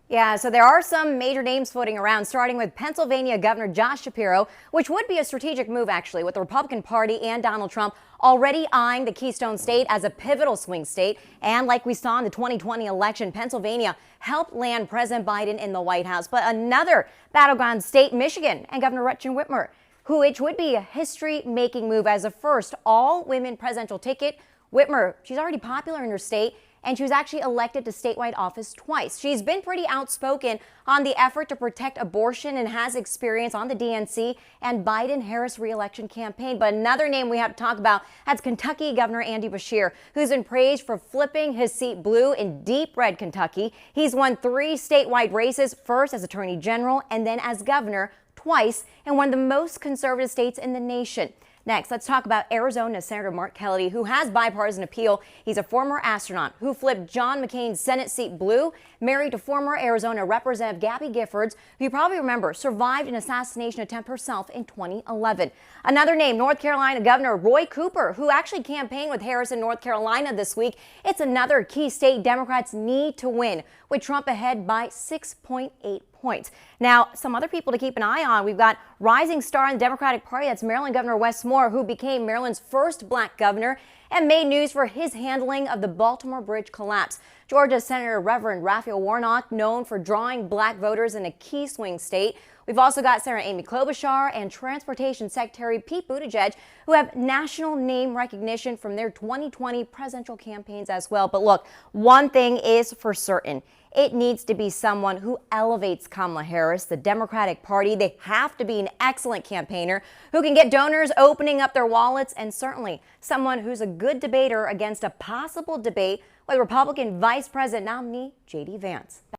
Yeah, so there are some major names floating around, starting with Pennsylvania Governor Josh Shapiro, which would be a strategic move, actually, with the Republican Party and Donald Trump already eyeing the Keystone State as a pivotal swing state. And like we saw in the 2020 election, Pennsylvania helped land President Biden in the White House. But another battleground state, Michigan, and Governor Gretchen Whitmer, which would be a history-making move as a first all-women presidential ticket. Whitmer, she's already popular in her state, and she was actually elected to statewide office twice. She's been pretty outspoken on the effort to protect abortion and has experience on the DNC and Biden-Harris re-election campaign. But another name we have to talk about, that's Kentucky Governor Andy Beshear, who's been praised for flipping his seat blue in deep red Kentucky. He's won 3 statewide races, first as Attorney General and then as governor twice in one of the most conservative states in the nation. Next, let's talk about Arizona Senator Mark Kelly, who has bipartisan appeal. He's a former astronaut who flipped John McCain's Senate seat blue, married to former Arizona Representative Gabby Giffords, who you probably remember survived an assassination attempt herself in 2011. Another name, North Carolina Governor Roy Cooper, who actually campaigned with Harris in North Carolina this week. It's another key state Democrats need to win, with Trump ahead by 6.8 points. Now, some other people to keep an eye on. We've got rising star in the Democratic Party. That's Maryland Governor Wes Moore, who became Maryland's first black governor and made news for his handling of the Baltimore Bridge collapse. Georgia Senator Reverend Raphael Warnock, known for drawing black voters in a key swing state. We've also got Senator Amy Klobuchar and Transportation Secretary Pete Buttigieg, who have national name recognition from their 2020 presidential campaigns as well. But look, one thing is for certain. It needs to be someone who elevates Kamala Harris, the Democratic Party. They have to be an excellent campaigner who can get donors opening up their wallets, and certainly someone who's a good debater against a possible debate with Republican Vice President nominee J.D. Vance.